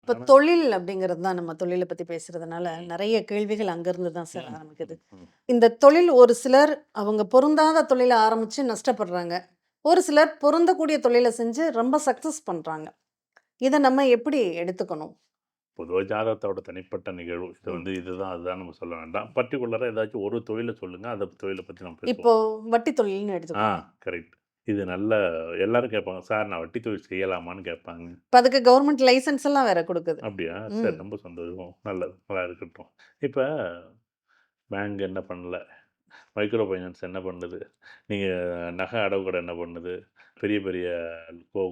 இப்போ ஆனா தொழில் அப்படிங்கிறது தான் நம்ம தொழிலை பற்றி பேசுகிறதுனால நிறைய கேள்விகள் அங்கேருந்து தான் சார் ம், ஆரம்பிக்குது. ம். இந்த தொழில் ஒரு சிலர் அவங்க பொருந்தாத தொழிலை ஆரம்பித்து நஷ்டப்படுறாங்க. ஒரு சிலர் பொருந்தக்கூடிய தொழிலை செஞ்சு ரொம்ப சக்ஸஸ் பண்ணுறாங்க. இதை நம்ம எப்படி எடுத்துக்கணும்? பொதுவா ஜாதகத்தோட தனிப்பட்ட நிகழ்வு. இது ம். வந்து இதுதான், அதுதான் நம்ம சொல்ல வேண்டாம். பர்ட்டிகுலரா ஏதாச்சும் ஒரு தொழில சொல்லுங்க. அந்த தொழில பத்தி நம்ம இப்போ பேசுவோம். வட்டி தொழில்னு ஆ எடுத்துக்குவோம். கரெக்ட். இது நல்ல எல்லாரும் கேட்பாங்க. சார் நான் வட்டி தொழில் செய்யலாமான்னு கேட்பாங்க. இப்போ அதுக்கு கவர்மெண்ட் லைசன்ஸ் எல்லாம் வேற கொடுக்குது. அப்படியா? ம். சரி ரொம்ப சந்தோஷம். நல்லது. நல்லா இருக்கட்டும். இப்ப பேங்க் என்ன பண்ணல? மைக்ரோ ஃபைனான்ஸ் என்ன பண்ணுது? நீங்க நகை அடவு கடை என்ன பண்ணுது? பெரிய பெரிய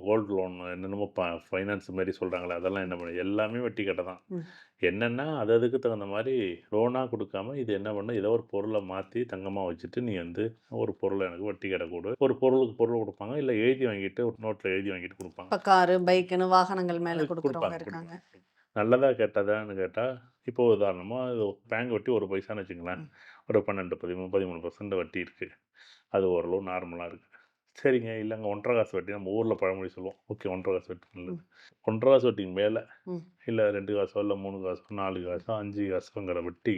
கோல்ட் லோன் என்னென்னமோ ஃபைனான்ஸ் மாரி சொல்றாங்களே, அதெல்லாம் என்ன பண்ணுது? எல்லாமே வட்டி கட்ட தான். ம். என்னன்னா, அது அதுக்கு தகுந்த மாரி லோனா குடுக்காம, இது என்ன பண்ணும், ஏதோ ஒரு பொருள மாத்தி தங்கமா வச்சுட்டு, நீ வந்து ஒரு பொருள எனக்கு வட்டி கட்ட குடு. ஒரு பொருளுக்கு பொருள் குடுப்பாங்க. இல்ல எழுதி வாங்கிட்டு, ஒரு நோட்ல எழுதி வாங்கிட்டு குடுப்பாங்க. இப்போ காரு, பைக்குன்னு வாகனங்கள் மேலே அது கொடுக்குறவங்க குடுப்பாங்க, இருக்காங்க. குடுப்பாங்க. நல்லதா, கெட்டதான்னு கேட்டா, இப்போ உதாரணமா இது பேங்க் வட்டி 1 பைசான்னு வச்சுக்கங்களேன். ம். ஒரு 12, 13, 13% வட்டி இருக்கு. அது ஓரளவு நார்மலா இருக்கு. சரிங்க. இல்லங்க 1 1/2 காசு வட்டி நம்ம ஊர்ல பழமொழி சொல்லுவோம். ஓகே 1 1/2 காசு வட்டி நல்லது. ம். 1 1/2 காசு வட்டிக்கு மேல ம். இல்ல 2 காசோ, இல்ல 3 காசோ, 4 காசோ, 5 காசோங்கிற வட்டி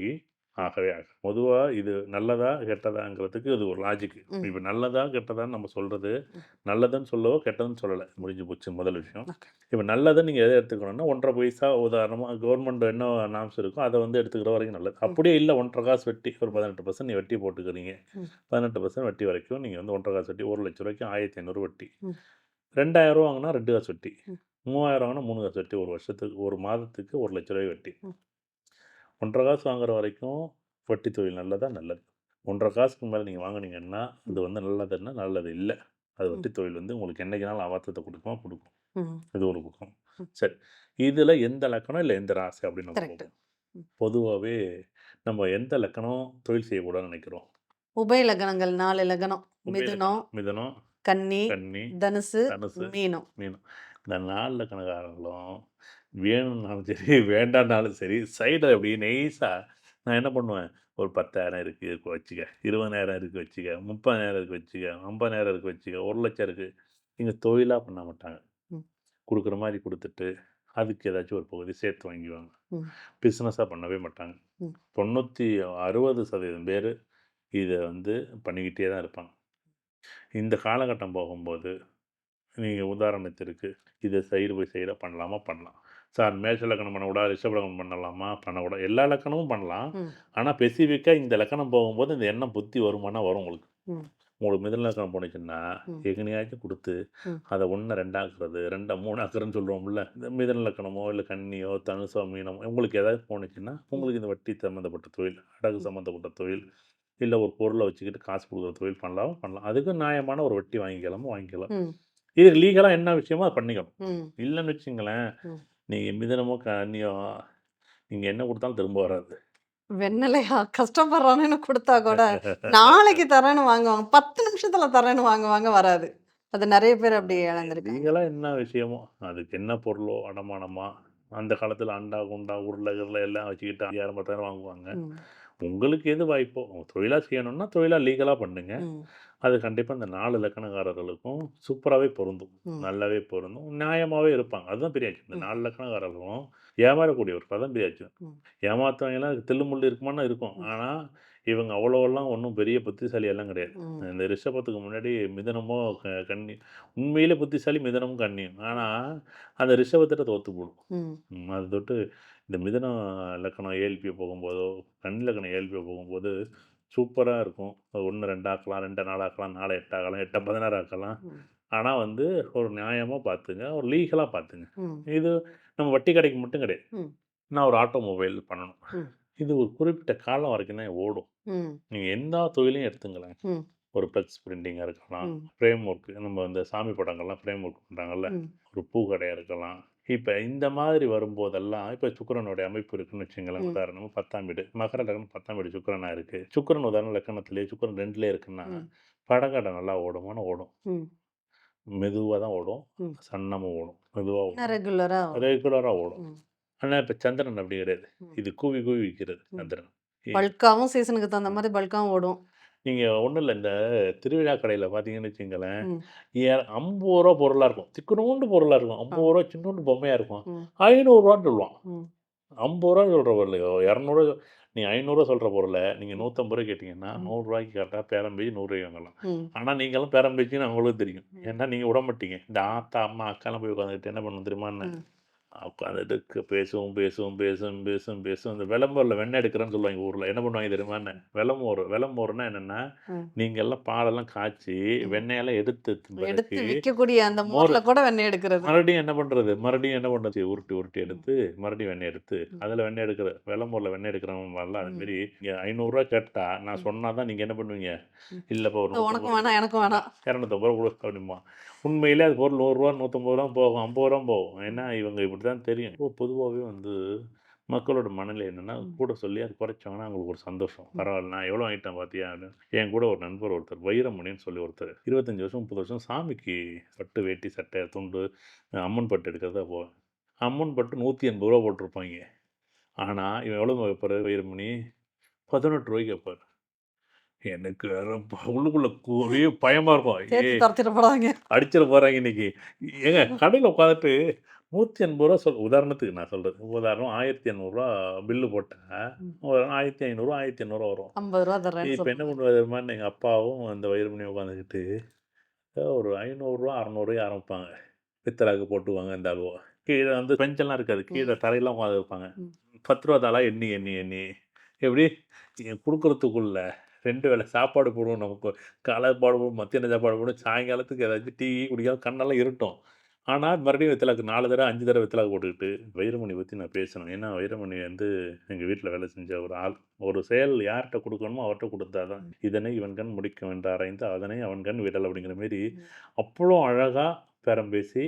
ஆகவே ஆகாது. பொதுவா இது நல்லதா, கெட்டதாங்கிறதுக்கு இது ஒரு லாஜிக். ம். இப்ப நல்லதா, கெட்டதான்னு நம்ம சொல்றது, ம். நல்லதுன்னு சொல்லவோ, கெட்டதுன்னு சொல்லல. முடிஞ்சு போச்சு முதல் விஷயம். ஓகே. இப்ப நல்லத நீங்க எத எடுத்துக்கணும்னா, 1 1/2 பைசா உதாரணமா கவர்மெண்ட் என்ன நார்ம்ஸ் இருக்கோ, அத வந்து எடுத்துக்கிற வரைக்கும் நல்லது. ம். அப்படியே இல்ல 1 1/2 காசு வட்டி, ஒரு 18% நீ வட்டி போட்டுக்கிறீங்க. ம். 18% வட்டி வரைக்கும் நீங்க வந்து 1 1/2 காசு வட்டி, ரூ. 1,00,000 ரூ. 1,500 வட்டி. ம். ரூ. 2,000 வாங்குனா 2 காசு வட்டி. ம். 3,000 வாங்குனா 3 காசு வட்டி. ஒரு வருஷத்துக்கு, ஒரு மாதத்துக்கு ரூ. 1,00,000 வட்டி. ம். 1 1/2 காசு வாங்குற வரைக்கும் வட்டி தொழில் நல்லதா? நல்லது. 1 1/2 காசுக்கு மேல நீங்க வாங்குனீங்கன்னா, அது ம். வந்து நல்லதுன்னா நல்லது இல்ல. அது ம். வட்டி தொழில் வந்து உங்களுக்கு என்னைக்குனாலும் அபார்த்தத்த குடுக்குமா? குடுக்கும். ம். இது ஒரு பக்கம். ம். சரி. இதுல எந்த லக்கணம், இல்ல எந்த ராசி அப்படின்னு நம்ம கரெக்ட். பார்ப்போம். பொதுவாவே நம்ம எந்த லக்கணம் தொழில் செய்யக்கூடாதுன்னு நெனைக்கிறோம்? உபய லக்னங்கள் 4 லக்னம். உபய மிதுனம், லக்கணம். மிதுனம், கன்னி, கன்னி, தனுசு, தனுசு, மீனம். மீனம். இந்த 4 லக்கணக்காரங்களும் வேணும்னாலும் சரி, வேண்டாம்னாலும் சரி, சைடுல அப்படியே நைஸா நான் என்ன பண்ணுவேன், ஒரு 10,000 இருக்கு வச்சுக்க, 20,000 இருக்கு வச்சுக்க, 30,000 இருக்கு வச்சுக்க, 50,000 இருக்கு வச்சுக்க, 1,00,000 இருக்கு. இங்க தொழிலா பண்ண மாட்டாங்க. ம். குடுக்குற மாரி குடுத்துட்டு, அதுக்கு ஏதாச்சும் ஒரு பகுதி சேர்த்து வாங்கிக்குவாங்க. ம். பிசினஸா பண்ணவே மாட்டாங்க. ம். 60% பேரு இத வந்து பண்ணிக்கிட்டே தான் இருப்பாங்க. இந்த காலகட்டம் போகும்போது நீங்க உதாரணத்திற்கு, இத சைடு பை சைடா பண்ணலாமா? பண்ணலாம். சார் மேஷ லக்கணம் பண்ணக்கூடாதா? ரிஷப லக்கணம் பண்ணலாமா? பண்ணக்கூடாது. எல்லா லக்கணமும் பண்ணலாம். ம். ஆனா ஸ்பெசிஃபிக்கா இந்த லக்கணம் போகும்போது இந்த எண்ணம் புத்தி வருமானா வரும் உங்களுக்கு. ம். உங்களுக்கு மிதுன லக்கணம் போனுச்சுன்னா, ம். எங்கனையாச்சும் குடுத்து, ம். அத 1 2 ஆக்குறது, 2 3 ஆக்குறதுன்னு சொல்றோம்ல. இந்த மிதுன லக்கணமோ, இல்ல கன்னியோ, தனுசோ, மீனமோ உங்களுக்கு ஏதாவது போனுச்சுன்னா, ம். உங்களுக்கு இந்த வட்டி சம்மந்தப்பட்ட தொழில், அடகு ம். சம்மந்தப்பட்ட தொழில், இல்ல ஒரு பொருள வச்சுக்கிட்டு காசு குடுக்குற தொழில் பண்ணலாம், பண்ணலாம். அதுக்கு நியாயமான ஒரு வட்டி வாங்கிக்கலாமா? வாங்கிக்கலாம். ம். இது லீகலா என்ன விஷயமோ அத பண்ணிக்கணும். ம். இல்லன்னு வச்சுங்களேன், ம். நீங்க மிதுனமோ, கன்னியோ நீங்க என்ன குடுத்தாலும் திரும்ப வராது. வெண்ணெலையா? கஷ்டப்படுறானேன்னு குடுத்தா கூட, நாளைக்கு தரேன்னு வாங்குவாங்க. 10 நிமிஷத்துல தரேன்னு வாங்குவாங்க, வராது. அது நெறைய பேர் அப்படி இழந்திருக்காங்க. லீகலா என்ன விஷயமோ, அதுக்கு என்ன பொருளோ, அடமானமா, அந்த காலத்துல அண்டா, குண்டா, உருளை, கிருளை எல்லாம் வச்சுக்கிட்டு 5,000 10,000 வாங்குவாங்க. ம். உங்களுக்கு எது வாய்ப்போ, தொழிலா செய்யணும்னா, தொழிலா லீகலா பண்ணுங்க. ம். அது கண்டிப்பா இந்த 4 இலக்கணக்காரர்களுக்கும் சூப்பராவே பொருந்தும். ம். நல்லாவே பொருந்தும். நியாயமாவே இருப்பாங்க. அதுதான் பெரிய ஆச்சு. இந்த ம். 4 இலக்கணக்காரர்களும் ஏமாறக்கூடியவர்கள். அதான் பெரிய ஆச்சு. ம். ஏமாத்துறவங்கலாம் தில்லு முள்ளு இருக்குமான்னா இருக்கும். ம். ஆனா, இவங்க அவ்வளவெல்லாம் ஒண்ணும் பெரிய புத்திசாலி எல்லாம் கிடையாது. ம். இந்த ரிஷபத்துக்கு முன்னாடி மிதுனமோ, கன்னி உண்மையிலே புத்திசாலி மிதுனமும், கன்னியும். ஆனா, அந்த ரிஷபத்திட்ட தோத்து போடும். ம். அது தொட்டு இந்த மிதுனம் லக்கணம் ஏஎல்பி போகும்போதோ, கன்னி லக்கணம் ஏஎல்பி போகும்போது சூப்பரா இருக்கும். 1 2 ஆக்கலாம், 2 4 ஆக்கலாம், 4 8 ஆக்கலாம், 8 16 ஆக்கலாம். ம். ஆனா வந்து ஒரு நியாயமா பார்த்துங்க. ஒரு லீகலா பார்த்துங்க. ம். இது நம்ம வட்டி கடைக்கு மட்டும் கிடையாது. ம். நான் ஒரு ஆட்டோமொபைல் பண்ணணும். ம். இது ஒரு குறிப்பிட்ட காலம் வரைக்கும் தான் ஓடும். ம். நீங்க எந்த தொழிலையும் எடுத்துங்களேன். ம். ஒரு ஃப்ளெக்ஸ் பிரிண்டிங்கா இருக்கலாம். ம். ஃப்ரேம் ஒர்க் நம்ம இந்த சாமி படங்கள்லாம் ஃப்ரேம் ஒர்க் பண்றாங்கல்ல. ம். ஒரு பூ கடையா இருக்கலாம். இப்ப இந்த மாதிரி வரும்போதெல்லாம், இப்ப சுக்கிரனுடைய அமைப்பு இருக்குன்னு வச்சுக்கங்களேன். ம். உதாரணமா 10ஆம் வீடு. மகர லக்னம் 10ஆம் வீடு சுக்கிரனா இருக்கு. சுக்கிரன் உதாரணம் லக்கணத்திலேயே சுக்கிரன் 2லயே இருக்குன்னா, ம். படக்கடை நல்லா ஓடுமான்னா ஓடும். ம். மெதுவா தான் ஓடும். ம். சன்னமா ஓடும். மெதுவா ஆனா ஓடும். ரெகுலரா ரெகுலரா ஓடும். ம். ஆனா இப்ப சந்திரன் அப்படி கிடையாது. ம். இது கூவி கூவி விக்கிறது ம். சந்திரன். பல்காவும் சீசனுக்கு தகுந்த மாரி பல்காவும் ஓடும். நீங்க ஒண்ணும் இல்ல. இந்த திருவிழா கடையில பார்த்தீங்கன்னு வச்சுக்கங்களேன், ம். ரூ. 50 பொருளா இருக்கும். சிக்குனூண்டு பொருளா இருக்கும். ரூ. ஆ. 50 சின்னூண்டு பொம்மையா இருக்கும். ரூ. ம். 500 சொல்லுவான். ம். ரூ. 50 சொல்ற பொருளு, ரூ. 200 நீ ரூ. 500 சொல்ற பொருள நீங்க ரூ. ம். 150 கேட்டீங்கன்னா, ம். ரூ. 100க்கு கரெக்ட்டா பேரம் பேசி ரூ. 100 வாங்கலாம். ம். ஆனா நீங்களும் பேரம் பேசின்னு அவங்களுக்கும் தெரியும். ம். ஏன்னா நீங்க விடமாட்டீங்க. இந்த ஆத்தா, அம்மா, அக்காலாம் போய் உட்காந்துக்கிட்டு என்ன பண்ணும் தெரியுமா என்ன? ம். உட்காந்துட்டு பேசும். இந்த விளம்பரம்ல வெண்ணெய் எடுக்கிறேன்னு சொல்லுவாங்க ஊர்ல. என்ன பண்ணுவாங்க தெரியுமா என்ன? விளம்பரம்னா என்னன்னா, ம். நீங்க எல்லாம் பாலெல்லாம் காய்ச்சி, ம். வெண்ணெயெல்லாம் எடுத்ததுக்கு எடுத்து பிறகு விக்கக்கூடிய அந்த மோர் மோர்ல கூட வெண்ணெய் எடுக்கிறது. மறுபடியும் என்ன பண்றது? உருட்டி உருட்டி ம். எடுத்து, மறுபடியும் வெண்ணெய் எடுத்து, ம். அதில வெண்ணெய் எடுக்கிற விளம்பரம்ல வெண்ணெய் எடுக்கிறவன்லாம் அது ம். மாரி இங்க ரூ. 500 கேட்டா, நான் ம். சொன்னா தான் நீங்க என்ன பண்ணுவீங்க? ம். இல்லப்பா ஒரு ரூ. உனக்கும் 150 வேணாம், எனக்கும் இந்தா வேணாம். ரூ. 250 குடு அப்படிம்பான். உண்மையிலே அது பொருள் ரூ. 100 ரூ. 150 போகும். ரூ. 50 போகும். ம். ஏன்னா இவங்க இப்படித்தான் தெரியும். இப்போ பொதுவாவே வந்து மக்களோட மனநிலை என்னன்னா, ம். கூட சொல்லி அது குறைச்சாங்கன்னா அவங்களுக்கு ஒரு சந்தோஷம். ம். பரவால்ல நான் எவ்வளோ வாங்கிட்டேன் பார்த்தியா? அப்படின்னு. என் கூட ஒரு நண்பர் ஒருத்தர் வைரமணின்னு சொல்லி ஒருத்தர் 25 வருஷம், 30 வருஷம் சாமிக்கு பட்டு, வேட்டி, சட்டை, துண்டு, அம்மன் பட்டு எடுக்கிறதா அம்மன் பட்டு ரூ. 180 போட்டிருப்பாய்ங்க. ஆனா, இவன் எவ்வளோ வைப்பாரு வைரமணி? ரூ. 18 கேட்பாரு. எனக்கு வேற உள்ளுக்குள்ள ஒரே பயமா இருக்கும். சேர்த்து தொரத்திட போறாங்க. அடிச்சிட போறாங்க இன்னைக்கு. ஏங்க கடையில உட்காந்துட்டு ரூ. 180 உதாரணத்துக்கு நான் சொல்றது. உதாரணம் ரூ. 1800 பில்லு போட்டா, ம். ஒரு 1500 1800 வரும். ரூ. 50 தர்றேன்னு இப்ப என்ன சொல்றாங்க. பண்ணுவாரு தெரியுமான்னு எங்க அப்பாவும் அந்த வைரமணியும் உட்காந்துக்கிட்டு, ஒரு ரூ. 500 600 ஆரம்பிப்பாங்க. பித்தளைக்கு போட்டுவாங்க இந்த அல்வா. கீழ வந்து பெஞ்செல்லாம் இருக்காது. ம். கீழ தரையில உட்காந்துருப்பாங்க. ம். ரூ. 10 தாளா எண்ணி, எண்ணி, எண்ணி எப்படி குடுக்குறதுக்குள்ள 2 வேள சாப்பாடு போடுவோம் நமக்கு. காலை சாப்பாடு போடுவோம், மத்தியான சாப்பாடு போடுவோம், சாயங்காலத்துக்கு ஏதாச்சும் டீ குடிக்காம கண்ணெல்லாம் இருட்டும். ஆனா, மறுபடியும் வெத்தலாக்கு 4 தடவ, 5 தடவ வெத்தலாக்கு போட்டுக்கிட்டு, வைரமணி பத்தி நான் பேசணும். ஏன்னா, வைரமணி வந்து எங்க வீட்ல வேலை செஞ்ச ஒரு ஆள். ஒரு செயல் யார்ட்ட குடுக்கணுமோ அவர்ட்ட குடுத்தா தான், ம். "இதனை இவன் கண் முடிக்கும் என்று ஆராய்ந்து, அதனை அவன் கண் விடல்" அப்படிங்கிற மாரி, ம். அவ்வளோ அழகா பேரம் பேசி,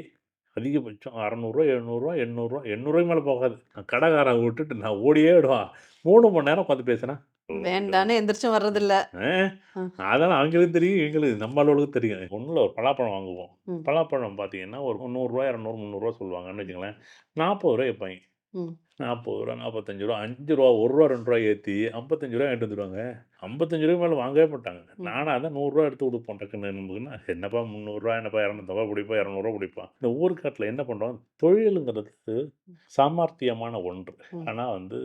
அதிகபட்சம் ரூ. 600 ரூ. 700 ரூ. 800 ரூ. 800 மேல போகாது. கடைக்காரன் விட்டுட்டு நான் ஓடியே விடுவான். 3 மணி நேரம் உட்காந்து பேசினேன். வேண்டான்னு எந்திரிச்சும் வர்றதில்ல. ஆ அ. அதெல்லாம் அவங்களுக்கு தெரியும், எங்களுக்கு நம்ம ஆளுகளுக்கு தெரியும். ஒண்ணும் இல்ல ஒரு பலாப்பழம் வாங்குவோம். ம். பலாப்பழம் பார்த்தீங்கன்னா, ஒரு ரூ. 100 200 ரூ. 300 சொல்லுவாங்கன்னு வச்சுக்கங்களேன். ரூ. 40 கேட்பாய்ங்க. ம். ரூ. 40 ரூ. 45 ரூ. 5 ரூ. 1 ரூ. 2 ஏத்தி ரூ. 55 வாங்கிட்டு வந்துருவாங்க. ரூ. 55 மேல வாங்கவே மாட்டாங்க. ம். நானா தான் ரூ. 100 எடுத்து குடுப்போம் டக்குன்னு நமக்குன்னா, என்னப்பா ரூ. 300 என்னப்பா ரூ. 250 பிடிப்பா, ரூ. 200 பிடிப்பான். இந்த ஊர்க்காட்டுல என்ன பண்றோம், தொழிலுங்கிறது சாமர்த்தியமான ஒன்று. ம். ஆனா வந்து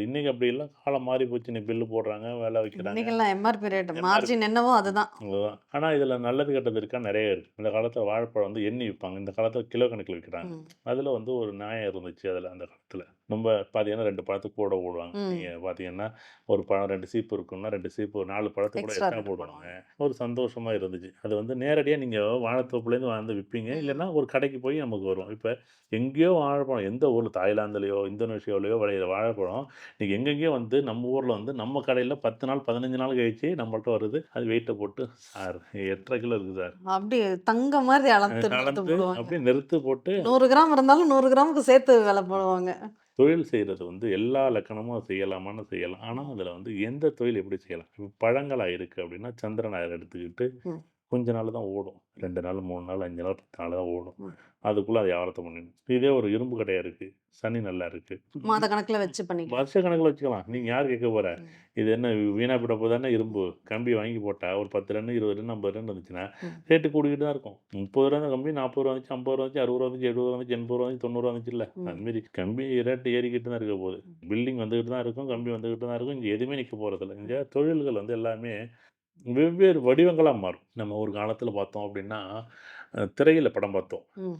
இன்னைக்கு அப்படி இல்ல. காலம் மாறி போச்சு. இன்னைக்கு பில்லு போடுறாங்க, விலை வைக்கிறாங்க. இன்னைக்கெல்லாம் எம்ஆர்பி ரேட் எம்ஆர்பி மார்ஜின் என்னவோ அதுதான். அவ்வளோதான். ஆனா இதில நல்லது, கெட்டது இருக்கா? நெறைய இருக்கு. இந்த காலத்தில வாழைப்பழம் வந்து எண்ணி விப்பாங்க. இந்த காலத்தில கிலோ கணக்குல விக்கிறாங்க. ம். அதில வந்து ஒரு நியாயம் இருந்துச்சு அதில அந்த காலத்தில. ரொம்ப பார்த்தீங்கன்னா 2 பழத்துக்கு கூட போடுவாங்க. ம். நீங்க பார்த்தீங்கன்னா, ஒரு பழம் 2 சீப்பு இருக்குன்னா, 2 சீப்பு 4 பழத்துக்கு கூட எக்ஸ்ட்ரா எக்ஸ்ட்ரா 2 போடுவாங்க. போடுவாங்க. ஒரு சந்தோஷமா இருந்துச்சு. அது வந்து நேரடியா நீங்க வாழைத்தோப்புலேருந்து வந்து விப்பீங்க. ம். இல்லன்னா ஒரு கடைக்கு போய் நமக்கு வரும். இப்ப எங்கேயோ வாழைப்பழம் எந்த ஊர்ல தாய்லாந்துலயோ, இந்தோனேஷியாவிலயோ விளையிற வாழைப்பழம், இன்னைக்கு எங்கெங்கேயோ வந்து நம்ம ஊர்ல வந்து நம்ம கடையில 10 நாள், 15 நாள் கழிச்சு நம்மள்ட்ட வருது. அது வெயிட்ட போட்டு, "சார் 8 1/2 கிலோ இருக்கு சார்." அப்படியே தங்கம் மாதிரி அளந்து நிறுத்து கலந்து போடுவாங்க. அப்படியே நிறுத்து போட்டு 100 கிராம் இருந்தாலும் 100 கிராமுக்கு சேர்த்து விலை போடுவாங்க. தொழில் செய்றது வந்து எல்லா லக்கணமும் அது செய்யலாமான்னு செய்யலாம். ஆனா, ம். அதில வந்து எந்த தொழில் எப்படி செய்யலாம்? இப்ப பழங்களா இருக்கு அப்படின்னா, சந்திரன் நாயர் எடுத்துக்கிட்டு ம். கொஞ்ச நாள் தான் ஓடும். 2 நாள், 3 நாள், 5 நாள், 10 நாள் தான் ஓடும். ம். அதுக்குள்ள அது வியாபாரத்த பண்ணிடணும். இதே ஒரு இரும்பு கடையா இருக்கு. சனி நல்லா இருக்கு. மாத கணக்குல வச்சு பண்ணிக்கலாம். வருஷக்கணக்குல வச்சுக்கலாம். நீங்க யார் கேட்க போறா? ம். இது என்ன வீணா போயிட போதானே இரும்பு. கம்பி வாங்கி போட்டா ஒரு 10 ரன், 20 ரன், 50 ரன் வந்துச்சுன்னா, ம். ரேட்டு கூடிக்கிட்டு தான் இருக்கும். ரூ. 30 இருந்த கம்பி ரூ. 40 வந்துச்சு, ரூ. 50 வந்துச்சு, ரூ. 60 வந்துச்சு, ரூ. 70 வந்துச்சு, ரூ. 80 வந்துச்சு, ரூ. 90 வந்துச்சுல்ல. ம். அதுமாரி கம்பி ரேட்டு ஏறிக்கிட்டு தான் இருக்க போகுது. ம். பில்டிங் வந்துகிட்டு தான் இருக்கும். ம். கம்பி வந்துகிட்டு தான் இருக்கும். இங்க எதுவுமே நிக்க போறதில்ல. ம். இங்க தொழில்கள் வந்து எல்லாமே வெவ்வேறு வடிவங்களா மாறும். நம்ம ஒரு காலத்தில பார்த்தோம் அப்படின்னா, திரையில படம் பார்த்தோம். ம்.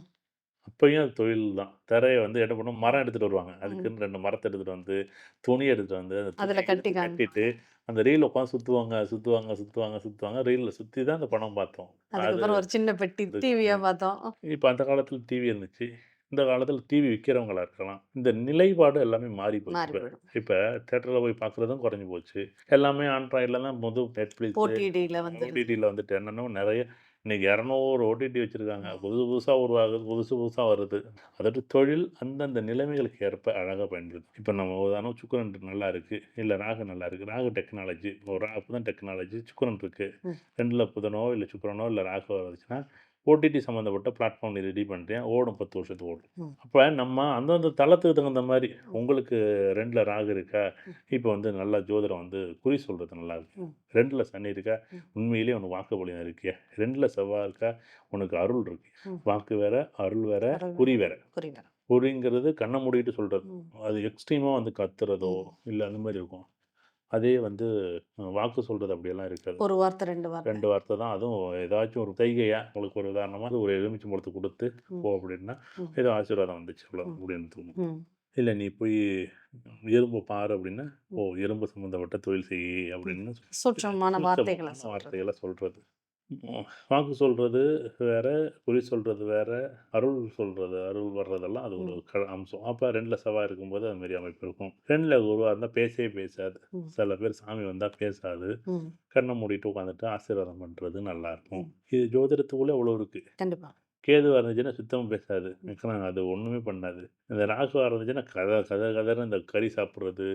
அப்பயும் அது தொழில் தான். திரைய வந்து என்ன பண்ணுவோம், மரம் எடுத்துட்டு வருவாங்க. ம். அதுக்குன்னு 2 மரத்த எடுத்துட்டு வந்து, துணி எடுத்துட்டு வந்து, அந்த அதுல துணிய கட்டி இழுத்து காமிப்பாங்க. கட்டிட்டு, அந்த ரீல்ல உட்காந்து சுத்துவாங்க. ரீல்ல சுத்தி தான் அந்த படம் பார்த்தோம். அது அதுக்கப்புறம் ஒரு சின்ன பெட்டி டிவியா இருந்துச்சு. பார்த்தோம். இப்ப அந்த காலத்துல டிவி இருந்துச்சு. இந்த காலத்துல டிவி விக்கிறவங்களா இருக்கலாம். இந்த நிலைப்பாடு எல்லாமே மாறி போச்சு மாறி இப்ப. போயிடும். இப்ப தியேட்டர்ல போய் பார்க்குறதும் குறைஞ்சு போச்சு. எல்லாமே ஆண்ட்ராய்டுல தான் Netflix, ஓடிடில வந்துருது. ஓடிடில வந்துட்டு என்னென்னமோ நெறைய இன்னைக்கு 200 ஓடிடி வச்சிருக்காங்க. ம். புதுசு புதுசா உருவாகுது. புதுசு புதுசா வருது. அதோட தொழில் அந்தந்த நிலைமைகளுக்கு ஏற்ப அழகா பயன்படுது. இப்ப நம்ம உதாரணம் சுக்கிரன் நல்லா இருக்கு. இல்ல ராகு நல்லா இருக்கு. ராகு டெக்னாலஜி. ஒரு புதன் டெக்னாலஜி. சுக்கிரன் இருக்கு. ம். 2ல புதனோ, இல்ல சுக்கிரனோ, இல்ல ராகுவோ வந்துச்சுன்னா, ஓடிடி சம்மந்தப்பட்ட பிளாட்ஃபார்ம் நீ ரெடி பண்ணுறியா, ஓடும் 10 வருஷத்துக்கு ஓடும். ம். அப்போ நம்ம அந்தந்த தளத்துக்கு தகுந்த மாதிரி ம். உங்களுக்கு 2ல் ராகு இருக்கா, ம். இப்போ வந்து நல்லா ஜோதிடம் வந்து குறி சொல்கிறது நல்லா இருக்கு. ம். 2ல் சனி இருக்கா, ம். உண்மையிலேயே உனக்கு வாக்கு பலிதம் இருக்கியா. 2ல் செவ்வாய் இருக்கா, உனக்கு அருள் இருக்கு. ம். வாக்கு வேற, அருள் வேற, அருள் குறி வேற, வேற. குறி வேற. குறிங்கிறது கண்ண மூடிட்டு சொல்றது. ம். அது எக்ஸ்ட்ரீமாக வந்து கத்துறதோ ம். இல்லை அந்த மாதிரி இருக்கும். அதே வந்து வாக்கு சொல்றது அப்படியெல்லாம் இருக்காது. 1 வார்த்தை, 2 வார்த்தை. 2 வார்த்தை தான். அதுவும் ஏதாச்சும் ஒரு செய்கையா உங்களுக்கு ஒரு உதாரணமா ஒரு எலுமிச்சம்பழத்தை குடுத்து ம். போ அப்படின்னா, ம். ஏதோ ஆசீர்வாதம் வந்துச்சு அவ்வளோ ம். அப்படின்னு தோணும். ம். இல்ல நீ போய் எறும்ப பாரு அப்படின்னா, ம். ஓ எறும்பு சம்மந்தப்பட்ட தொழில் செய் அப்படின்னு சூட்சமமான வார்த்தைகள சூட்சமமான சொல்றது. வார்த்தைகள சொல்றது. வாக்கு சொல்றது வேற, குறி சொல்றது வேற, அருள் சொல்றது, அருள் வர்றதெல்லாம் அது ஒரு ம். அம்சம். அப்ப 2ல செவ்வாய் இருக்கும்போது அது மாரி அமைப்பு இருக்கும். 2ல குருவா இருந்தா பேசவே பேசாது. ம். சில பேர் சாமி வந்தா பேசாது. ம். கண்ண மூடிட்டு உட்காந்துட்டு ஆசீர்வாதம் பண்றது நல்லாயிருக்கும். ம். இது ஜோதிடத்துக்குள்ள இவ்வளோ இருக்கு. கண்டிப்பா. கேதுவா இருந்துச்சுன்னா சுத்தமா பேசாது. ம். ஆக்சுவலா அது ஒண்ணுமே பண்ணாது. இந்த ராகுவா இருந்துச்சுன்னா கத கத கதன்னு இந்த கறி சாப்பிடுறது,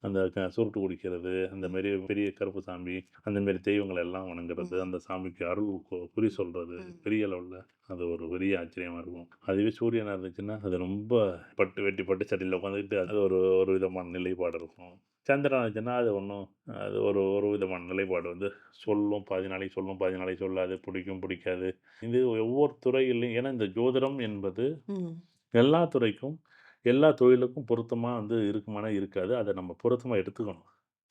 அந்த சுருட்டு குடிக்கிறது, அந்த மாரி பெரிய கருப்பு சாமி, அந்த மாரி தெய்வங்கள எல்லாம் வணங்குறது, ம். அந்த சாமிக்கு அருள் குறி சொல்றது, ம். பெரிய அளவுல அது ஒரு பெரிய ஆச்சரியமா இருக்கும். அதுவே சூரியனா இருந்துச்சுன்னா, அது ரொம்ப பட்டு வேட்டி பட்டு சட்டையில உட்காந்துக்கிட்டு அது ஒரு ஒரு விதமான நிலைப்பாடு இருக்கும். சந்திரனா இருந்துச்சுன்னா, அது ஒண்ணும் அது ஒரு ஒரு விதமான நிலைப்பாடு வந்து சொல்லும், பாதி நாளைக்கு சொல்லும், பாதி நாளைக்கு சொல்லாது, பிடிக்கும், பிடிக்காது. இது ஒவ்வொரு துறையிலும் ஏன்னா இந்த ஜோதிடம் என்பது ம். எல்லா துறைக்கும், எல்லா தொழிலுக்கும் பொருத்தமா வந்து இருக்குமானா இருக்காது. அத நம்ம பொருத்தமா எடுத்துக்கணும்.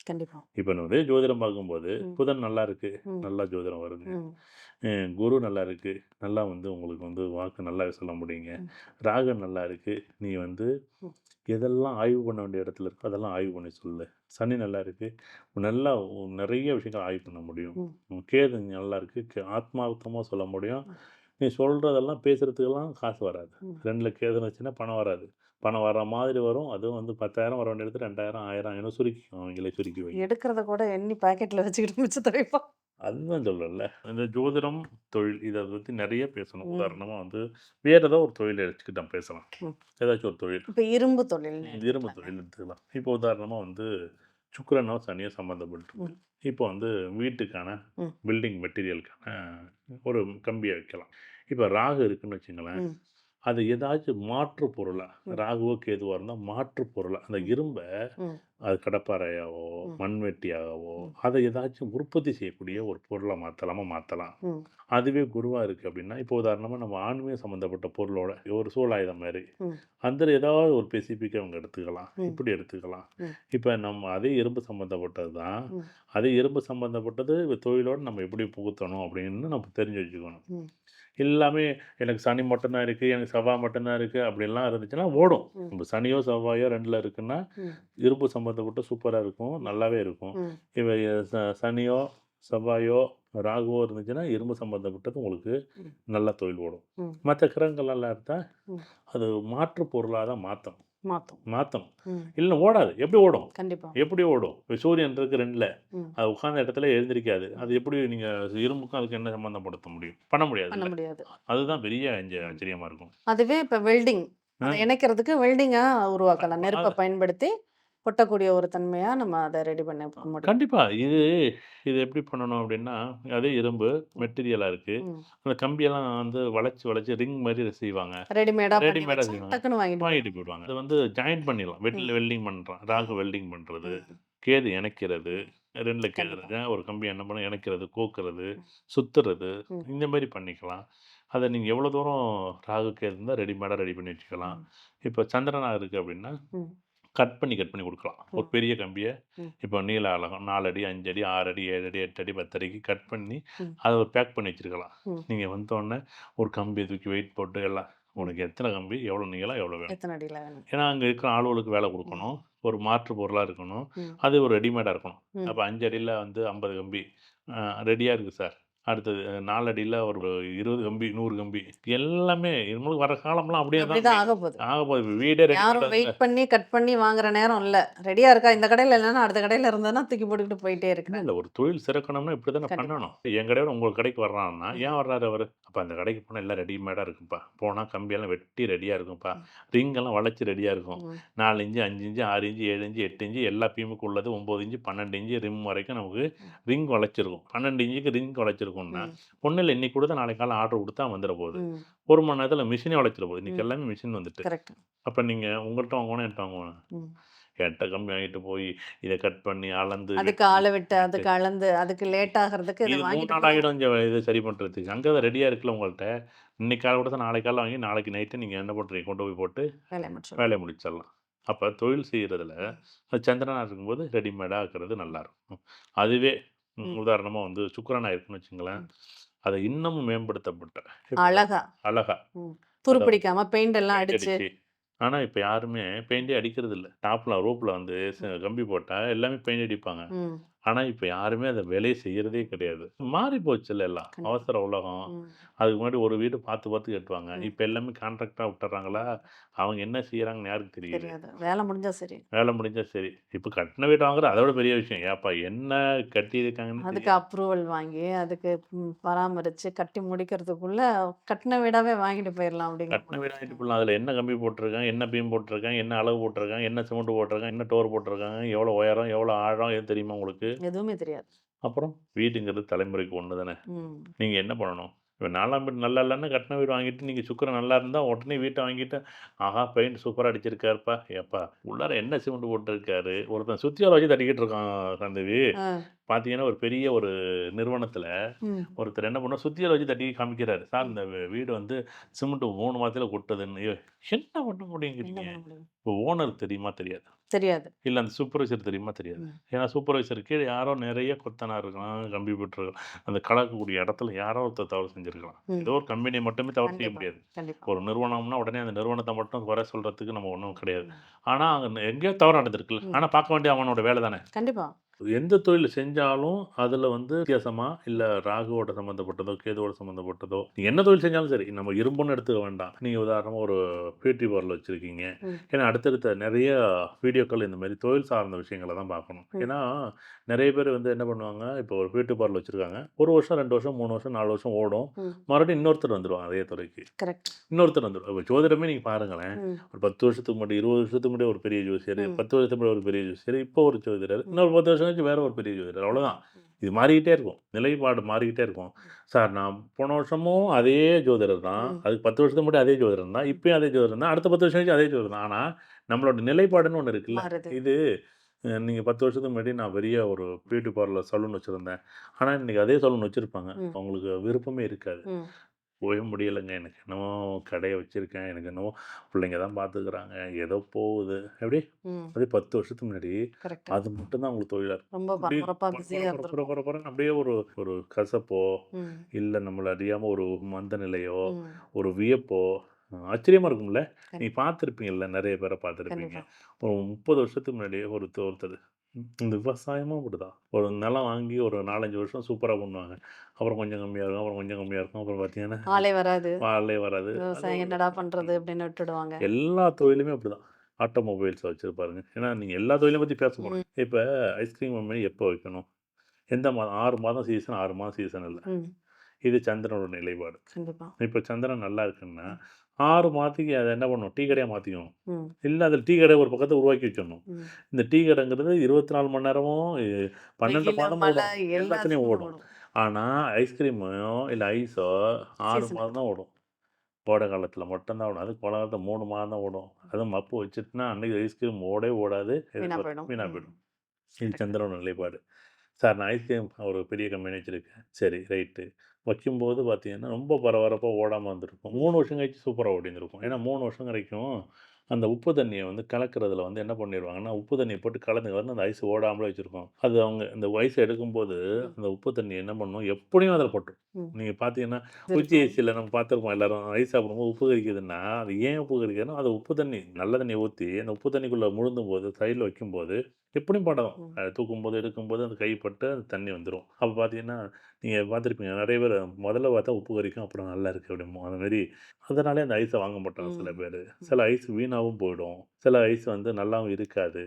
கண்டிப்பா. இப்ப நான் வந்து ஜோதிடம் பார்க்கும்போது, ம். புதன் நல்லா இருக்கு, ம். நல்லா ஜோதிடம் வருங்க. ம். குரு நல்லா இருக்கு, நல்லா வந்து உங்களுக்கு வந்து வாக்கு நல்லாவே சொல்ல முடியுங்க. ம். ராகு நல்லா இருக்கு, நீ வந்து ம். எதெல்லாம் ஆய்வு பண்ண வேண்டிய இடத்துல இருக்கோ, அதெல்லாம் ஆய்வு பண்ணி சொல்லு. சனி நல்லா இருக்கு, நல்லா நெறைய விஷயங்கள் ஆய்வு பண்ண முடியும். ம். கேது நல்லா இருக்கு, ஆத்மார்த்தமா சொல்ல முடியும். ம். நீ சொல்றதெல்லாம் பேசுறதுக்கெல்லாம் காசு வராது. ம். 2ல கேது இருந்துச்சுன்னா பணம் வராது. பணம் வர மாதிரி வரும். அதுவும் வந்து 10,000 வர வேண்டிய இடத்துல 2,000, 1000 ஆயிரும் சுருக்கிக்கும். அவங்களே சுருக்கி வைங்க. எடுக்கிறத கூட எண்ணி பாக்கெட்ல வச்சுக்கிட்டு மிச்சத்த வைப்பான். அதுதான் சொல்றேன்ல. இந்த ஜோதிடம், தொழில் இத பத்தி நெறைய பேசணும். ம். உதாரணமா வந்து வேற ஏதோ ஒரு தொழில் எடுத்துக்கிட்டு நம்ம பேசலாம். ம். ஏதாச்சும் ஒரு தொழில். இப்ப இரும்பு தொழில்னு இரும்பு எடுத்துக்கலாங்க. தொழில் எடுத்துக்கலாம். இப்போ உதாரணமா வந்து சுக்கிரனோ, சனியோ சம்மந்தப்பட்டிருக்கு. ம். இப்போ வந்து வீட்டுக்கான ம். பில்டிங் மெட்டீரியலுக்கான ஒரு கம்பிய வைக்கலாம். இப்போ ராகு இருக்குன்னு வச்சுங்களேன். ம். அது ஏதாச்சும் மாற்று பொருளா, ம். ராகுவோ, கேதுவா இருந்தா மாற்று பொருளா, அந்த ம். இரும்ப ம். அது கடப்பாரையாவோ, ம். மண்வெட்டியாகவோ, ம். அத ஏதாச்சும் உற்பத்தி செய்யக்கூடிய ஒரு பொருளா மாத்தலாமா மாத்தலாம். ம். அதுவே குருவா இருக்கு அப்படின்னா, இப்போ உதாரணமா நம்ம ஆன்மீகம் சம்மந்தப்பட்ட பொருளோட ஒரு சூலாயுதம் மாரி, ம். அந்த ஏதாவது ஒரு ஸ்பெசிஃபிக்கா அவங்க எடுத்துக்கலாம். ம். இப்படி எடுத்துக்கலாம். ம். இப்ப நம்ம அதே இரும்பு சம்மந்தப்பட்டது தான். ம். அதே இரும்பு சம்மந்தப்பட்டது தொழிலோட நம்ம எப்படி புகுத்தணும் அப்படின்னு நம்ம தெரிஞ்சு வச்சுக்கணும். ம். எல்லாமே எனக்கு சனி மட்டும் தான் இருக்கு, எனக்கு செவ்வாய் மட்டும் தான் இருக்கு அப்படிலாம் இருந்துச்சுன்னா ஓடும். ம். இப்ப சனியோ, செவ்வாயோ 2ல இருக்குன்னா, ம். இரும்பு சம்மந்தப்பட்ட சூப்பரா இருக்கும். நல்லாவே இருக்கும். ம். இப்ப சனியோ, செவ்வாயோ, ராகுவோ இருந்துச்சுன்னா, இரும்பு சம்மந்தப்பட்டது உங்களுக்கு ம். நல்லா தொழில் ஓடும். ம். மத்த கிரகங்கள்லாம் இருந்தா, ம். அது மாற்று பொருளா தான் மாத்தணும். மாத்தும். மாத்தணும். ம். இல்லன்னா ஓடாது. எப்படி ஓடும்? கண்டிப்பா. எப்படி ஓடும்? இப்ப சூரியன் இருக்கு 2ல. ம். அது உட்கார்ந்த இடத்துல எழுந்திரிக்காது. ம். அது எப்படி நீங்க இரும்புக்கும் அதுக்கும் என்ன சம்மந்தப்படுத்த முடியும்? பண்ண பண்ண முடியாதுல்ல. முடியாது. அதுதான் பெரிய ம். ஆச்சரியமா இருக்கும். அதுவே இப்ப வெல்டிங். அ அத இணைக்கிறதுக்கு வெல்டிங்கா உருவாக்கலாம். அ நெருப்ப அது பயன்படுத்தி ஒட்டக்கூடிய ஒரு தன்மையா நம்ம அத ரெடி பண்ண முடியும். கண்டிப்பா. இது எப்படி பண்ணணும் அப்படின்னா, அதே இரும்பு ம். மெட்டீரியலா இருக்கு. ம். அந்த கம்பியெல்லாம் வந்து வளைச்சு, வளைச்சு ரிங் மாரி செய்வாங்க. ரெடிமேடா பண்ணி ரெடிமேடா வச்சா செய்வாங்க. டக்குன்னு வாங்கிட்டு வாங்கிட்டு போயிடலாம். போயிடுவாங்க. அது வந்து ஜாயின் பண்ணிடலாம். ம். வெல்டிங் பண்றான். ராகு ம். வெல்டிங் பண்றது, ம். கேது இணைக்கிறது, ம். 2ல கேது கண்டிப்பா. இருந்துச்சுன்னா, ஒரு கம்பி என்ன பண்ணும் இணைக்கிறது, கோக்குறது, ம். சுத்துறது, ம். இந்த மாரி பண்ணிக்கலாம். அத நீங்க எவ்வளோ தூரம் ராகு, கேது இருந்தா ரெடிமேடா ரெடி பண்ணி வச்சுக்கலாம். ம். இப்ப சந்திரனா இருக்கு அப்படின்னா, ம். கட் பண்ணி குடுக்கலாம். ஒரு ம். பெரிய கம்பிய ம். இப்போ நீள அகலம் 4 அடி, 5 அடி, 6 அடி, 7 அடி, 8 அடி, 10 அடிக்கு கட் பண்ணி, ம். அத ஒரு பேக் பண்ணி வச்சிருக்கலாம். ம். நீங்க வந்தோனே ஒரு கம்பிய தூக்கி வெயிட் போட்டு எல்லாம் ம். உனக்கு எத்தன கம்பி, எவ்வளோ நீளம், எவ்வளோ வேணும்? எத்தன அடியில வேணும்? ஏன்னா, அங்க இருக்கிற ஆளுகளுக்கு வேலை ம். குடுக்கணும். ஒரு மாற்று பொருளா இருக்கணும். ம். அது ஒரு ரெடிமேடா இருக்கணும். ம். அப்ப 5 அடியில வந்து 50 கம்பி அ ரெடியா இருக்கு சார். அடுத்தது 4 அடியில ஒரு 20 கம்பி, 100 கம்பி எல்லாமே இனிமேல் வர காலம்லாம் அப்படியே தான் அப்படிதான் ஆகப்போது. ஆகப்போகுது. வீடே யாரும் ரெடிமேடா வெயிட் பண்ணி, கட் பண்ணி வாங்குற நேரம் இல்ல. ரெடியா இருக்கா? இந்த கடையில இல்லன்னா, அடுத்த கடையில இருந்ததுன்னா தூக்கி போட்டுக்கிட்டு போயிட்டே இல்ல, இருக்கிறாங்க. இல்ல. ஒரு தொழில் சிறக்கணும்னா இப்படி தானே கண்டிப்பா. பண்ணணும். என் கடையோட உங்க கடைக்கு வர்றான்னா, ம். ஏன் வர்றாரு அவரு? அப்ப அந்த கடைக்கு போனா எல்லாம் ரெடிமேடா இருக்கும்ப்பா. போனா கம்பியெல்லாம் வெட்டி ரெடியா இருக்கும்ப்பா. ம். ரிங் எல்லாம் வளைச்சு ரெடியா இருக்கும். ம். 4 inch, 5 inch, 6 inch, 7 inch, 8 inch எல்லா பீமுக்கு உள்ளது 9 இன்ச்சு, 12 இன்ச்சு ரிம் வரைக்கும் நமக்கு ம். ரிங் வளைச்சிருக்கும். 12 இன்ச்சுக்கு ரிங் வளைச்சிருக்கும். இருக்கும்னா, ம். ஒண்ணும் இல்ல இன்னைக்கு குடுத்தா நாளைக்கு காலைல ஆர்டர் குடுத்தா வந்துற போகுது. ம். 1 மணி நேரத்துல மிஷினே உழைச்சிற போகுது. இன்னைக்கு ம். எல்லாமே மிஷின் வந்துட்டு. கரெக்ட். அப்ப நீங்க உங்கள்ட்ட வாங்கணும், என்ட்ட வாங்கணும். ம். என்ட்ட கம்மி வாங்கிட்டு போய் இத கட் பண்ணி, அளந்து, அதுக்கு வெட்டி, ஆள விட்டு, விட்டு அதுக்கு அளந்து, அதுக்கு லேட் ஆகுறதுக்கு இத இது 3 வாங்கிட்டு நாள் போய் ஆகிடும் இத சரி பண்றதுக்கு. அங்க தான் ரெடியா இருக்குல்ல உங்கள்ட்ட. இன்னைக்கு காலைல குடுத்தா நாளைக்கு காலைல வாங்கி, நாளைக்கு நைட்டு நீங்க என்ன பண்றீங்க? கொண்டு போய் போட்டு வேலைய முடிச்சிடலாம். வேலைய முடிச்சிடலாம். அப்ப தொழில் செய்றதுல ம். சந்திரனா இருக்கும்போது ரெடிமேடா ஆக்குறது நல்லாருக்கும். அதுவே ம். உதாரணமா வந்து சுக்கிரனா இருக்குன்னு வச்சுக்கங்களேன், ம். அத இன்னமும் மேம்படுத்தப்பட்ட இப்ப அழகா. அழகா ம். துரு அத பிடிக்காம பெயிண்ட் எல்லாம் பெயிண்ட் அடிச்சு. அடிச்சு ஆனா இப்ப யாருமே பெயிண்டே அடிக்கிறதில்ல. டாப்ல ரூப்ல வந்து ம். கம்பி போட்டா எல்லாமே பெயிண்ட் அடிப்பாங்க. ம். ஆனா, இப்ப யாருமே அத வேலையே செய்யறதே கிடையாது. மாறி போச்சுல்ல எல்லாம். கண்டிப்பா. அவசர உலகம். ம். அதுக்கு முன்னாடி ஒரு வீடு பார்த்து பார்த்து கட்டுவாங்க. ம். இப்ப எல்லாமே கான்ட்ராக்ட்டா விட்டுர்றாங்களா, அவங்க என்ன செய்றாங்கன்னு யாருக்கு தெரியுது? தெரியாது. வேல முடிஞ்சா சரி. வேலை முடிஞ்சா சரி. இப்ப கட்டுன வீடு வாங்குறது அத விட பெரிய விஷயம். ஏப்பா என்ன கட்டியிருக்காங்கன்னு அதுக்கு தெரியாது. அப்ரூவல் வாங்கி, அதுக்கு பராமரிச்சு, கட்டி முடிக்கிறதுக்குள்ள கட்டுன வீடாவே வாங்கிட்டு போயிரலாம் அப்படிங்கிற கட்டுன முடிவு வீடா வாங்கிட்டு எடுத்துட்டாங்க. போலாம். அதுல என்ன கம்பி போட்டுருக்கான், என்ன பீம் போட்டுருக்கான், என்ன அளவு போட்டுருக்கான், என்ன சிமெண்ட் போட்டுருக்கான், என்ன டோர் போட்டுருக்காங்க, எவ்வளோ உயரம், எவ்வளோ ஆழம் எதுவும் தெரியுமா உங்களுக்கு? எதுவுமே தெரியாது. அப்புறம் வீடுங்கிறது தலைமுறைக்கு ஒண்ணு தானே. ம். நீங்க என்ன பண்ணணும்? இப்ப 4ஆம் வீடு நல்லா இல்லன்னா, கட்டுன வீடு வாங்கிட்டு நீங்க சுக்கிரன் நல்லா இருந்தா, உடனே வீட்ட வாங்கிட்டு, ஆஹா! பெயிண்ட் சூப்பரா அடிச்சிருக்காருப்பா. ஏப்பா உள்ளார என்ன சிமெண்ட் போட்டிருக்காரு? ஒருத்தன் சுத்தியால வச்சு தட்டிக்கிட்டு இருக்கான் சந்தேவி. ஆ. பார்த்தீங்கன்னா, ஒரு பெரிய ஒரு நிறுவனத்தில ம். ஒருத்தர் என்ன பண்ணார், சுத்தியல வச்சு தட்டி காமிக்கிறாரு. சார் ம். இந்த வீடு வந்து சிமெண்ட் 3 மாசத்துல கொட்டுதுன்னு. என்ன பண்ண என்ன முடியுங்கிறீங்க? பண்ண முடியும்? இப்போ ஓனர் தெரியுமா? தெரியாதா? தெரியாது. இல்ல அந்த சூப்பர்வைசர் தெரியுமா? தெரியாதா? ம். ஏன்னா சூப்பர்வைசர் கீழ யாரோ நெறைய கொத்தனார் இருக்கலாம், கம்பி போட்டுருக்கலாம். அந்த கலக்கக்கூடிய இடத்துல யாரோ ஒருத்தர் தவறு செஞ்சிருக்கலாம். ம். ஏதோ ஒரு கம்பெனிய மட்டுமே தவறு செய்ய கண்டிப்பா, முடியாது. கண்டிப்பா. ஒரு நிறுவனம்னா உடனே அந்த நிறுவனத்த மட்டும் குறை சொல்றதுக்கு நம்ம ஒண்ணும் கிடையாது. ம். ஆனா, அங்க எங்கேயோ தவறு நடந்திருக்குல்ல. ம். ஆனா பார்க்க வேண்டியது அவனோட வேலை தானே. கண்டிப்பா. எந்த தொழில் செஞ்சாலும் அதுல வந்து வித்தியாசமா, இல்ல ராகுவோட சம்மந்தப்பட்டதோ, கேதுவோட சம்மந்தப்பட்டதோ, நீங்க என்ன தொழில் செஞ்சாலும் சரி, நம்ம இரும்புன்னு எடுத்துக்க வேண்டாம். நீங்க உதாரணமா ஒரு பியூட்டி பார்லர் வச்சிருக்கீங்க. ம். ஏன்னா அடுத்தடுத்த நெறைய வீடியோக்கள் இந்த மாரி தொழில் சார்ந்த விஷயங்கள தான் பார்க்கணும். ம். ஏன்னா, நெறைய பேர் வந்து என்ன பண்ணுவாங்க, இப்போ ஒரு பியூட்டி பார்லர் வச்சிருக்காங்க. 1 வருஷம், 2 வருஷம், 3 வருஷம், 4 வருஷம் ஓடும். ம். மறுபடியும் இன்னொருத்தர் வந்துருவாங்க அதே துறைக்கு. கரெக்ட். இன்னொருத்தர் வந்துருவார். இப்ப ஜோதிடமே நீங்க பாருங்களேன். ம். ஒரு 10 வருஷத்துக்கு முன்னாடி, 20 வருஷத்துக்கு முன்னாடி ஒரு பெரிய ஜோசியர், ம். 10 வருஷத்துக்கு முன்னாடி ஒரு பெரிய ஜோசியர், இப்போ ஒரு ஜோதிடர், ம். இன்னொரு 10 வருஷம் கழிச்சு வேற ஒரு பெரிய ஜோதிடர். ம். அவ்வளோதான். ம். இது மாறிக்கிட்டே இருக்கும். நிலைப்பாடு மாறிக்கிட்டே இருக்கும். ம். சார் நான் போன வருஷமும் அதே ஜோதிடர் தான். ம். அதுக்கு 10 வருஷத்துக்கு முன்னாடி அதே ஜோதிடர் தான். ம். இப்பயும் அதே ஜோதிடர் தான். அடுத்த 10 வருஷம் கழிச்சு அதே ஜோதிடர் தான். ஆனா, நம்மளோட நிலைப்பாடுன்னு ஒண்ணு இருக்குல்ல. மாறுது. இது நீங்க 10 வருஷத்துக்கு முன்னாடி நான் பெரிய ஒரு பியூட்டி பார்லர் சலூன் வச்சிருந்தேன். ஆனா, இன்னைக்கு அதே சலூன் வச்சிருப்பாங்க. ம். அவங்களுக்கு விருப்பமே இருக்காது. ம். போவே முடியலைங்க. எனக்கு என்னமோ கடைய வச்சிருக்கேன். எனக்கு என்னவோ பிள்ளைங்க தான் பார்த்துக்கிறாங்க. ஏதோ போகுது. எப்படி? ம். அதே 10 வருஷத்துக்கு முன்னாடி கரெக்ட். அது மட்டும் தான் அவங்களுக்கு தொழிலா இருக்கும். ரொம்ப அப்படியே பரபரப்பா கொர கொர பிஸியா கொர கொர இருந்திருக்கும். கொர கொரன்னு அப்படியே ஒரு ஒரு கசப்போ, ம். இல்ல நம்மள அறியாம ஒரு மந்த நிலையோ, ம். ஒரு வியப்போ, ஆச்சரியமா இருக்கும்ல. நீங்க கண்டிப்பா, பார்த்துருப்பீங்கல்ல. நெறைய பேர பார்த்துருப்பீங்க. கண்டிப்பா. ஒரு 30 வருஷத்துக்கு முன்னாடி ஒருத்தர் இந்த விவசாயமும் அப்படிதான். ஒரு நிலம் வாங்கி ஒரு 4, 5 வருஷம் சூப்பரா பண்ணுவாங்க. அப்புறம் கொஞ்சம் கம்மியா இருக்கும். அப்புறம் கொஞ்சம் கம்மியா இருக்கும். அப்புறம் பார்த்தீங்கன்னா, ஆளே வராது. ஆளே வராது. அது விவசாயம் ஒரு என்னடா பண்றது அப்படின்னு விட்டுடுவாங்க. எல்லா தொழிலுமே அப்படிதான். ஆட்டோமொபைல்ஸ் வச்சிருப்பாருங்க. ஏன்னா, நீங்க எல்லா தொழிலையும் பத்தி பேச போறோம். ம். இப்ப ஐஸ்கிரீம் கம்பெனி எப்போ வைக்கணும்? எந்த மாதம்? 6 மாதம் சீசன், 6 மாதம் சீசன் இல்ல. ம். இது சந்திரனோட நிலைப்பாடு. கண்டிப்பா. இப்ப சந்திரன் நல்லா இருக்குன்னா, ம். 6 மாதத்துக்கு அத என்ன பண்ணணும்? டீ கடையா மாத்திக்கணும். ம். இல்ல அதுல டீ கடை ஒரு பக்கத்த உருவாக்கி வச்சிடணும். ம். இந்த டீ கடைங்கிறது 24 மணி நேரமும் 12 வெயிலு, மாதம் மழை ஓடும். எல்லாத்துலயும் எல்லாத்துலயும் ஓடும். ஓடும். ஆனா, ஐஸ்கிரீமோ, இல்ல ஐஸோ 6 சீசனுக்கு மாதம் தான். தான் ஓடும். கோடை காலத்தில மட்டும் தான் ஓடும். அதுவும் கோடை காலத்தில 3 மாதம் தான் ஓடும். அதுவும் மப்பு வச்சுட்டுனா அன்னைக்கு ஐஸ்கிரீம் ஓடவே ஓடாது. வீணா போயிடும். வீணா ம். போயிடும். இது கரெக்ட். சந்திரனோட நிலைப்பாடு. சார் நான் ஐஸ்கிரீம் ஒரு பெரிய கம்பெனி வச்சிருக்கேன். சரி ரைட்டு. வைக்கும்போது பார்த்தீங்கன்னா, ரொம்ப பரபரப்பா ஓடாம இருந்திருக்கும். ம். 3 வருஷம் கழிச்சு சூப்பரா ஓடியிருந்திருக்கும். ம். ஏன்னா 3 வருஷம் வரைக்கும் அந்த உப்பு தண்ணிய வந்து கலக்கிறதுல வந்து என்ன பண்ணிருவாங்கன்னா, உப்பு தண்ணிய போட்டு கலந்து கலந்து அந்த ஐஸ் ஓடாமலே வச்சிருக்கும். அது அவங்க இந்த ஐஸ எடுக்கும்போது, ம். அந்த உப்பு தண்ணி என்ன பண்ணும், எப்படியும் அதில பட்டுரும். ம். நீங்க பார்த்தீங்கன்னா, இது குச்சி இருக்கும். ஐஸ்ல நம்ம பார்த்துருப்போம் எல்லாரும். ஐஸ் சாப்பிடும்போது உப்பு கரிக்குதுன்னா, அது ஏன் உப்பு கரிக்குதுன்னா, அது உப்பு தண்ணி நல்ல தண்ணிய ஊத்தி, அந்த உப்பு தண்ணிக்குள்ள முழுந்தும்போது, சைடுல வைக்கும்போது எப்படியும் படும். ம். தூக்கும்போது, எடுக்கும்போது அந்த கை பட்டு அந்த தண்ணி வந்துரும். அப்ப பார்த்தீங்கன்னா, நீங்க பார்த்துருப்பீங்க. நெறைய பேரு முதல்ல பார்த்தா உப்பு கரிக்கும். அப்புறம் நல்லா இருக்கு அப்படிம்போம். அந்த மாரி அதனாலயே அந்த ஐஸ வாங்க மாட்டாங்க சில ம். பேரு. ம். சில ஐஸ் வீணாவும் போயிடும். சில ஐஸ் வந்து நல்லாவும் இருக்காது.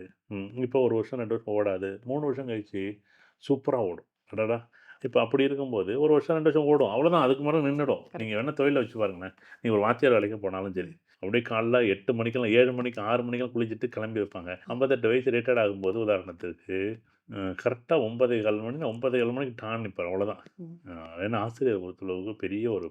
இப்போ 1 வருஷம், 2 வருஷம் ஓடாது. 3 வருஷம் கழிச்சு சூப்பரா ஓடும். அடடா! இப்ப அப்படி இருக்கும்போது 1 வருஷம், 2 வருஷம் ஓடும். அவ்வளோதான். அதுக்கு மேல நின்னுடும். நீங்க கரெக்ட். வேணா தொழில வச்சு பாருங்களேன். நீங்க ஒரு வாத்தியார் வேலைக்கு போனாலும் சரி. ம். அப்படியே காலைல 8 மணிக்கெல்லாம் 7 மணிக்கு 6 மணிக்கெல்லாம் குளிச்சுட்டு கிளம்பி வைப்பாங்க. 58 வயசு ரிட்டயர்ட் ஆகும்போது உதாரணத்துக்கு, கரெக்ட்டா 9:15 மணின்னா 9:15 மணிக்கு டான் நிப்பாரு அவ்வளோதான். ம். அ ஏன்னா ஆசிரியர் பொறுத்தளவுக்கு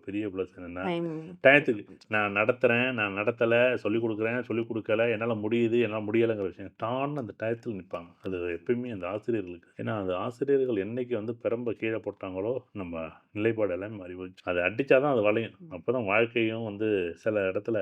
பெரிய ப்ளஸ் என்னன்னா, டைம் டயத்துக்கு நான் நடத்துறேன், நான் நடத்தல, சொல்லிக் குடுக்குறேன், சொல்லிக் குடுக்கல, என்னால முடியுது, என்னால முடியலங்கிற விஷயம் டான்னு அந்த டயத்துல நிப்பாங்க. அது எப்பயுமே அந்த ஆசிரியர்களுக்கு. ஏன்னா, அந்த ஆசிரியர்கள் என்னைக்கு வந்து பெரம்ப கீழ போட்டாங்களோ, நம்ம நிலைப்பாடு எல்லாமே மாறி போச்சு. அத அடிச்சா தான் அது வளையும். ம். அப்பதான் வாழ்க்கையும் வந்து சில இடத்துல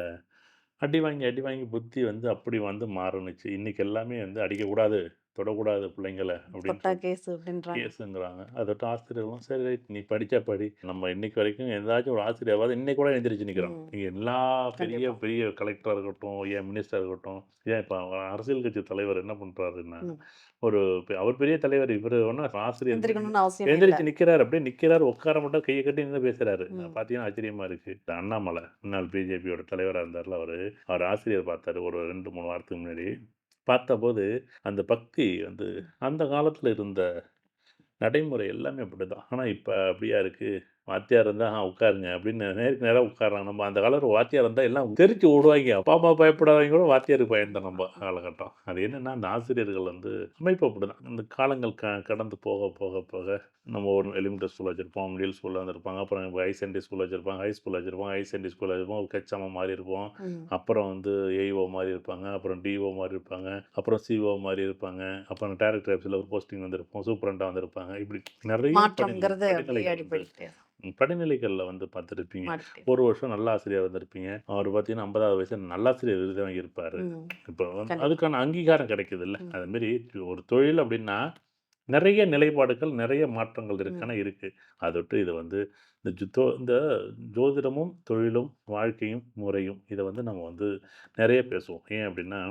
அடி வாங்கி புத்தி வந்து அப்படி வந்து மாறுனுச்சு. இன்னைக்கு எல்லாமே வந்து அடிக்கக்கூடாது, தொடக்கூடாது பிள்ளைங்கள அப்படின்னு தொட்டா சொல்லிட்டு கேஸ் அப்படின்றாங்க. கேஸுங்கிறாங்க. அதட்ட ஆசிரியர்களும் சரி ரைட் நீ படிச்சா படி. நம்ம இன்னைக்கு வரைக்கும் ஏதாச்சும் ஒரு ஆசிரியராவது இன்னைக்கு கூட எந்திரிச்சு நிக்கிறோம். ம். நீங்க எல்லா பெரிய கண்டிப்பா. பெரிய கலெக்டரா இருக்கட்டும், ஏன் மினிஸ்டரா இருக்கட்டும், ஏன் இப்ப அரசியல் கட்சி தலைவர் என்ன பண்றாருன்னா, ம். ஒரு அவர் பெரிய தலைவர். இவரு ஒண்ணும் ஆசிரியர் மாரி எந்திரிக்கணும்னு அவசியமே இல்ல. எந்திரிச்சு நிக்கிறாரு. அப்படியே நிக்கிறாரு, உட்கார மாட்டாரு, கைய கட்டி நின்னு பேசுறாரு. ம். பார்த்தீங்கன்னா ஆச்சரியமா இருக்கு. இந்த அண்ணாமலை முன்னாள் பிஜேபியோட தலைவரா இருந்தார்ல அவரு. அவர் ஆசிரியர் பார்த்தாரு ஒரு 2, 3 வாரத்துக்கு முன்னாடி. பார்த்தபோது அந்த பக்தி வந்து அந்த காலத்துல இருந்த நடைமுறை எல்லாமே அப்படிதான். ஆனா, இப்ப அப்படியா இருக்கு? வாத்தியார் இருந்தா, உட்காருங்க அப்படின்னு நேருக்கு நேரா உட்கார்றாங்க. நம்ம அந்த காலத்துல வாத்தியார் இருந்தா எல்லாம் தெறிச்சு ஓடுவாய்ங்க. அப்பா, அம்மா பயப்படாதவங்க கூட வாத்தியாருக்கு பயந்தோம் நம்ம காலகட்டம். அது என்னன்னா, அந்த ஆசிரியர்கள் வந்து அமைப்பு அப்படிதான். இந்த காலங்கள் கடந்து போக, போக, போக நம்ம ஒரு எலிமெண்டரி ஸ்கூல் வச்சிருப்போம். மிடில் ஸ்கூல்ல வந்திருப்பாங்க. அப்புறம் ஹையர் செகண்டரி ஸ்கூல் வச்சிருப்பாங்க. ஹை ஸ்கூல் வச்சிருப்போம். ஹையர் செகண்டரி ஸ்கூல் வச்சிருப்போம். ஒரு ஹெச்எம் மாறி இருப்போம். ம். அப்புறம் வந்து ஏஇஓ மாறி இருப்பாங்க. அப்புறம் டிஓ மாறி இருப்பாங்க. அப்புறம் சிஓ மாறி இருப்பாங்க. அப்புறம் டைரக்டர் ஆஃபீஸ்ல ஒரு போஸ்டிங் வந்திருக்கும். சூப்பரண்டா வந்திருப்பாங்க. இப்படி நெறைய மாற்றம்ங்கிறது அப்படியே படிநிலைகள் வந்து அடிபட்டுக்கிட்டே படிநிலைகள்ல வந்து பார்த்துருப்பீங்க. மாறிக்கிட்டே ஒரு வருஷம் நல்ல ஆசிரியரா இருந்திருப்பீங்க. அவரு பார்த்தீங்கன்னா 50வது வயசுல நல்லாசிரியர் விருது வாங்கியிருப்பாரு. ம். இப்போ வந்து கண்டிப்பா. அதுக்கான அங்கீகாரம் கிடைக்குதுல்ல. ம். அதுமாரி ஒரு தொழில் அப்படின்னா, நெறைய நிலைப்பாடுகள், நெறைய மாற்றங்கள் ம். இருக்கான இருக்கு. அதொட்டு இது வந்து இந்த ஜோதிடமும், தொழிலும், வாழ்க்கையும், முறையும் இத வந்து நம்ம வந்து நெறைய பேசுவோம். ஏன் அப்படின்னா